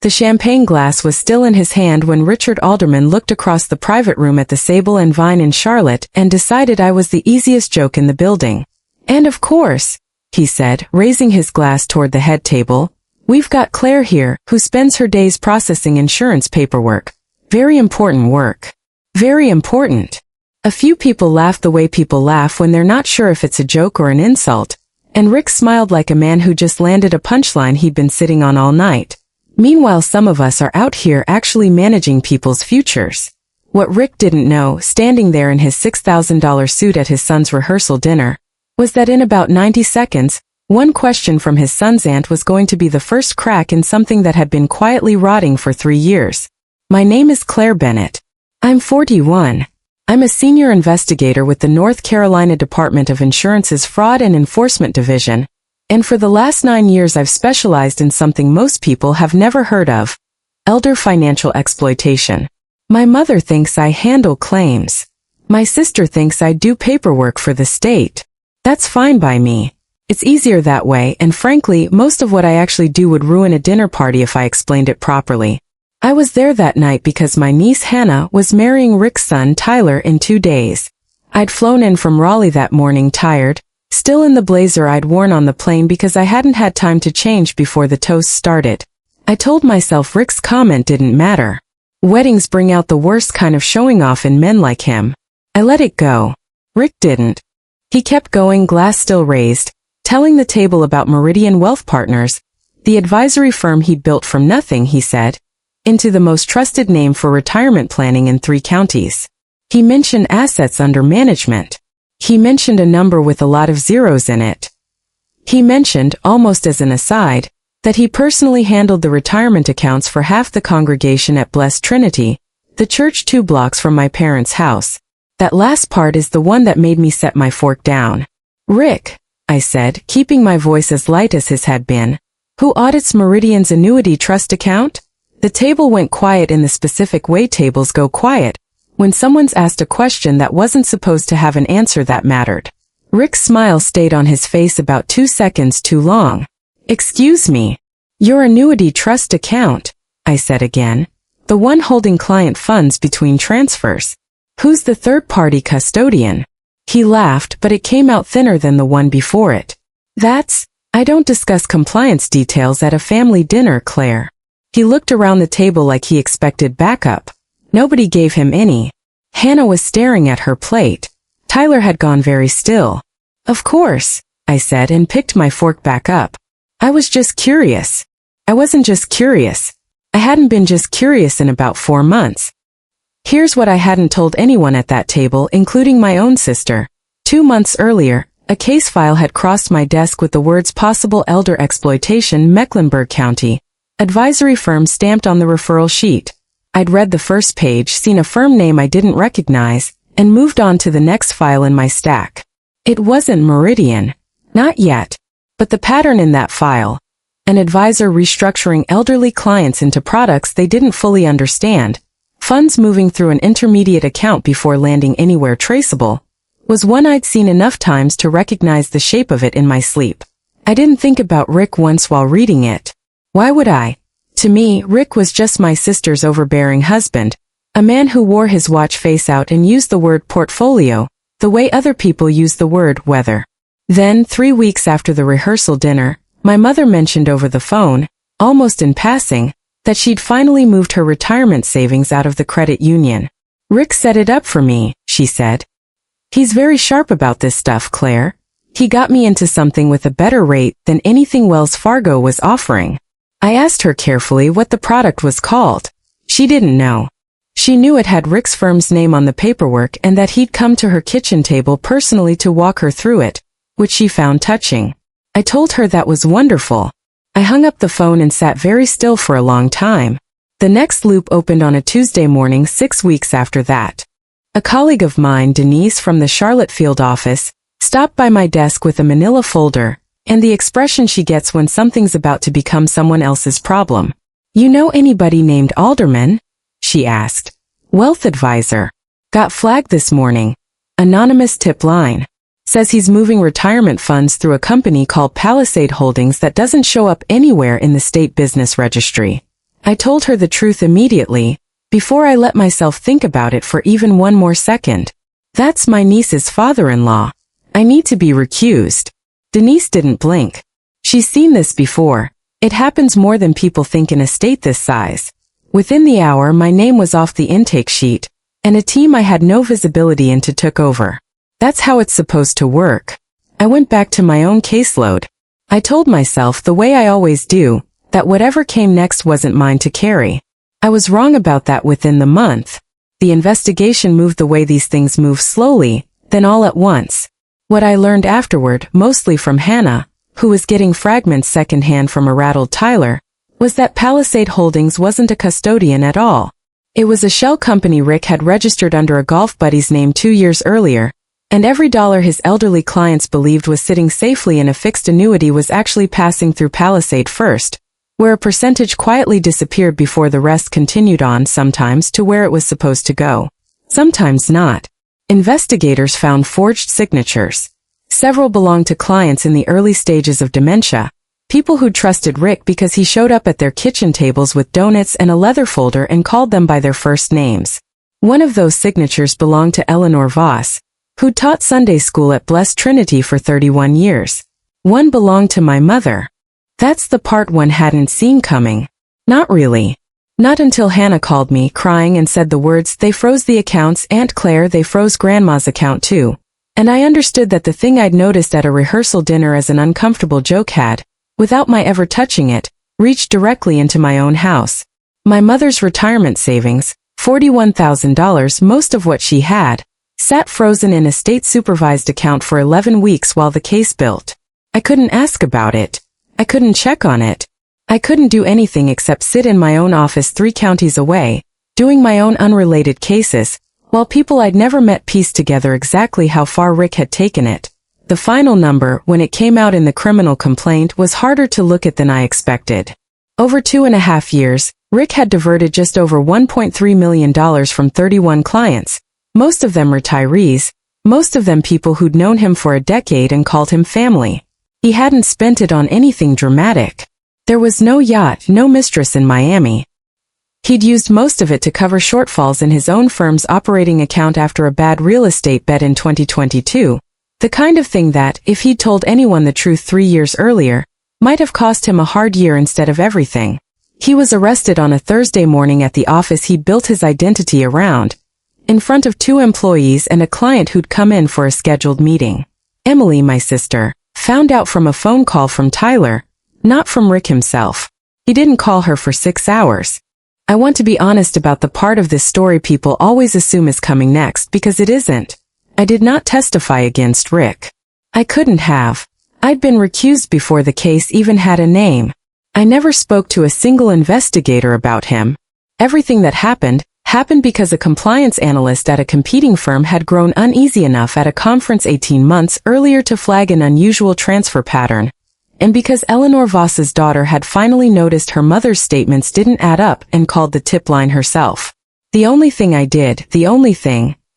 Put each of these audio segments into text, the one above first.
The champagne glass was still in his hand when Richard Alderman looked across the private room at the Sable and Vine in Charlotte and decided I was the easiest joke in the building. "And of course," he said, raising his glass toward the head table, "we've got Claire here, who spends her days processing insurance paperwork. Very important work. Very important." A few people laughed the way people laugh when they're not sure if it's a joke or an insult, and Rick smiled like a man who just landed a punchline he'd been sitting on all night. Meanwhile, some of us are out here actually managing people's futures. What Rick didn't know, standing there in his $6,000 suit at his son's rehearsal dinner, was that in about 90 seconds, one question from his son's aunt was going to be the first crack in something that had been quietly rotting for 3 years. "My name is Claire Bennett. I'm 41. I'm a senior investigator with the North Carolina Department of Insurance's Fraud and Enforcement Division, and for the last 9 years I've specialized in something most people have never heard of: elder financial exploitation. My mother thinks I handle claims. My sister thinks I do paperwork for the state. That's fine by me. It's easier that way, and frankly, most of what I actually do would ruin a dinner party if I explained it properly. I was there that night because my niece Hannah was marrying Rick's son Tyler in 2 days. I'd flown in from Raleigh that morning tired, still in the blazer I'd worn on the plane because I hadn't had time to change before the toast started. I told myself Rick's comment didn't matter. Weddings bring out the worst kind of showing off in men like him. I let it go. Rick didn't. He kept going, glass still raised, telling the table about Meridian Wealth Partners, the advisory firm he'd built from nothing, he said, into the most trusted name for retirement planning in 3 counties. He mentioned assets under management. He mentioned a number with a lot of zeros in it. He mentioned, almost as an aside, that he personally handled the retirement accounts for half the congregation at Blessed Trinity, the church 2 blocks from my parents' house. That last part is the one that made me set my fork down. "Rick," I said, keeping my voice as light as his had been, "who audits Meridian's annuity trust account?" The table went quiet in the specific way tables go quiet when someone's asked a question that wasn't supposed to have an answer that mattered. Rick's smile stayed on his face about 2 seconds too long. "Excuse me. Your annuity trust account," I said again. "The one holding client funds between transfers. Who's the third-party custodian?" He laughed, but it came out thinner than the one before it. I don't discuss compliance details at a family dinner, Claire." He looked around the table like he expected backup. Nobody gave him any. Hannah was staring at her plate. Tyler had gone very still. "Of course," I said and picked my fork back up. "I was just curious." I wasn't just curious. I hadn't been just curious in about 4 months. Here's what I hadn't told anyone at that table, including my own sister. 2 months earlier, a case file had crossed my desk with the words "Possible Elder Exploitation, Mecklenburg County." Advisory firm stamped on the referral sheet. I'd read the first page, seen a firm name I didn't recognize, and moved on to the next file in my stack. It wasn't Meridian. Not yet. But the pattern in that file, an advisor restructuring elderly clients into products they didn't fully understand, funds moving through an intermediate account before landing anywhere traceable, was one I'd seen enough times to recognize the shape of it in my sleep. I didn't think about Rick once while reading it. Why would I? To me, Rick was just my sister's overbearing husband, a man who wore his watch face out and used the word portfolio, the way other people use the word weather. Then, 3 weeks after the rehearsal dinner, my mother mentioned over the phone, almost in passing, that she'd finally moved her retirement savings out of the credit union. "Rick set it up for me," she said. "He's very sharp about this stuff, Claire. He got me into something with a better rate than anything Wells Fargo was offering." I asked her carefully what the product was called. She didn't know. She knew it had Rick's firm's name on the paperwork and that he'd come to her kitchen table personally to walk her through it, which she found touching. I told her that was wonderful. I hung up the phone and sat very still for a long time. The next loop opened on a Tuesday morning 6 weeks after that. A colleague of mine, Denise from the Charlotte field office, stopped by my desk with a manila folder, and the expression she gets when something's about to become someone else's problem. "You know anybody named Alderman?" she asked. "Wealth advisor. Got flagged this morning. Anonymous tip line. Says he's moving retirement funds through a company called Palisade Holdings that doesn't show up anywhere in the state business registry. I told her the truth immediately, before I let myself think about it for even one more second. That's my niece's father-in-law. I need to be recused. Denise didn't blink. She's seen this before. It happens more than people think in a state this size. Within the hour, my name was off the intake sheet, and a team I had no visibility into took over. That's how it's supposed to work. I went back to my own caseload. I told myself, the way I always do, that whatever came next wasn't mine to carry. I was wrong about that within the month. The investigation moved the way these things move, slowly, then all at once. What I learned afterward, mostly from Hannah, who was getting fragments secondhand from a rattled Tyler, was that Palisade Holdings wasn't a custodian at all. It was a shell company Rick had registered under a golf buddy's name 2 years earlier, and every dollar his elderly clients believed was sitting safely in a fixed annuity was actually passing through Palisade first, where a percentage quietly disappeared before the rest continued on, sometimes to where it was supposed to go, sometimes not. Investigators found forged signatures. Several belonged to clients in the early stages of dementia, people who trusted Rick because he showed up at their kitchen tables with donuts and a leather folder and called them by their first names. One of those signatures belonged to Eleanor Voss, who taught Sunday school at Blessed Trinity for 31 years. One belonged to my mother. That's the part one hadn't seen coming. Not really. Not until Hannah called me, crying, and said the words, "They froze the accounts, Aunt Claire, they froze Grandma's account too." And I understood that the thing I'd noticed at a rehearsal dinner as an uncomfortable joke had, without my ever touching it, reached directly into my own house. My mother's retirement savings, $41,000, most of what she had, sat frozen in a state-supervised account for 11 weeks while the case built. I couldn't ask about it. I couldn't check on it. I couldn't do anything except sit in my own office 3 counties away, doing my own unrelated cases, while people I'd never met pieced together exactly how far Rick had taken it. The final number, when it came out in the criminal complaint, was harder to look at than I expected. Over 2.5 years, Rick had diverted just over $1.3 million from 31 clients, most of them retirees, most of them people who'd known him for a decade and called him family. He hadn't spent it on anything dramatic. There was no yacht, no mistress in Miami. He'd used most of it to cover shortfalls in his own firm's operating account after a bad real estate bet in 2022, the kind of thing that, if he'd told anyone the truth 3 years earlier, might have cost him a hard year instead of everything. He was arrested on a Thursday morning at the office he'd built his identity around, in front of 2 employees and a client who'd come in for a scheduled meeting. Emily, my sister, found out from a phone call from Tyler, not from Rick himself. He didn't call her for 6 hours. I want to be honest about the part of this story people always assume is coming next, because it isn't. I did not testify against Rick. I couldn't have. I'd been recused before the case even had a name. I never spoke to a single investigator about him. Everything that happened because a compliance analyst at a competing firm had grown uneasy enough at a conference 18 months earlier to flag an unusual transfer pattern, and because Eleanor Voss's daughter had finally noticed her mother's statements didn't add up and called the tip line herself. The only thing I did,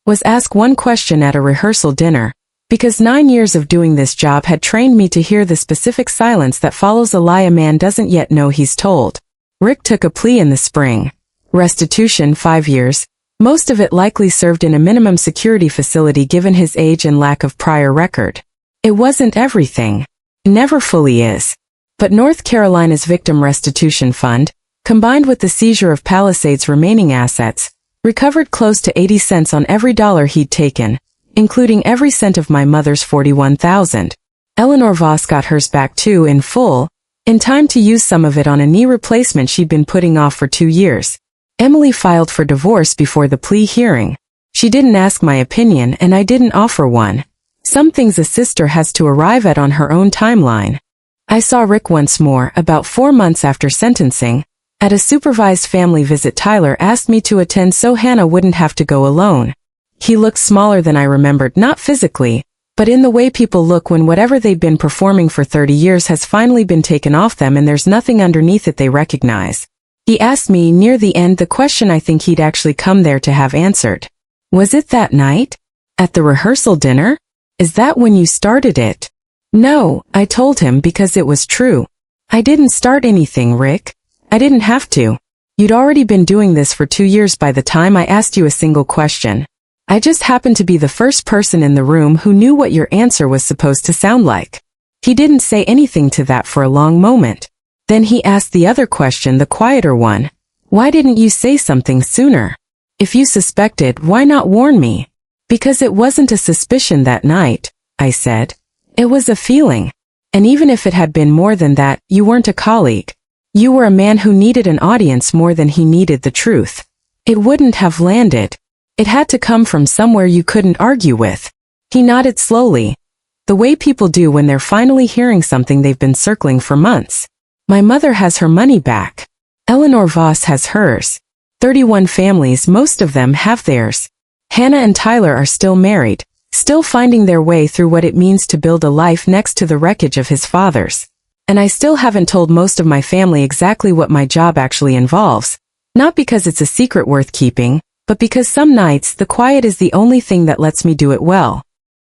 was ask one question at a rehearsal dinner, because 9 years of doing this job had trained me to hear the specific silence that follows a lie a man doesn't yet know he's told. Rick took a plea in the spring. Restitution, 5 years, most of it likely served in a minimum security facility given his age and lack of prior record. It wasn't everything. Never fully is. But North Carolina's Victim Restitution Fund, combined with the seizure of Palisade's remaining assets, recovered close to 80 cents on every dollar he'd taken, including every cent of my mother's $41,000. Eleanor Voss got hers back too, in full, in time to use some of it on a knee replacement she'd been putting off for 2 years. Emily filed for divorce before the plea hearing. She didn't ask my opinion and I didn't offer one. Some things a sister has to arrive at on her own timeline. I saw Rick once more, about 4 months after sentencing. At a supervised family visit Tyler asked me to attend so Hannah wouldn't have to go alone. He looked smaller than I remembered, not physically, but in the way people look when whatever they've been performing for 30 years has finally been taken off them and there's nothing underneath it they recognize. He asked me near the end the question I think he'd actually come there to have answered. Was it that night? At the rehearsal dinner? Is that when you started it? No, I told him, because it was true. I didn't start anything, Rick. I didn't have to. You'd already been doing this for 2 years by the time I asked you a single question. I just happened to be the first person in the room who knew what your answer was supposed to sound like. He didn't say anything to that for a long moment. Then he asked the other question, the quieter one. Why didn't you say something sooner? If you suspected, why not warn me? Because it wasn't a suspicion that night, I said. It was a feeling. And even if it had been more than that, you weren't a colleague. You were a man who needed an audience more than he needed the truth. It wouldn't have landed. It had to come from somewhere you couldn't argue with. He nodded slowly, the way people do when they're finally hearing something they've been circling for months. My mother has her money back. Eleanor Voss has hers. 31 families, most of them have theirs. Hannah and Tyler are still married, still finding their way through what it means to build a life next to the wreckage of his father's. And I still haven't told most of my family exactly what my job actually involves. Not because it's a secret worth keeping, but because some nights the quiet is the only thing that lets me do it well.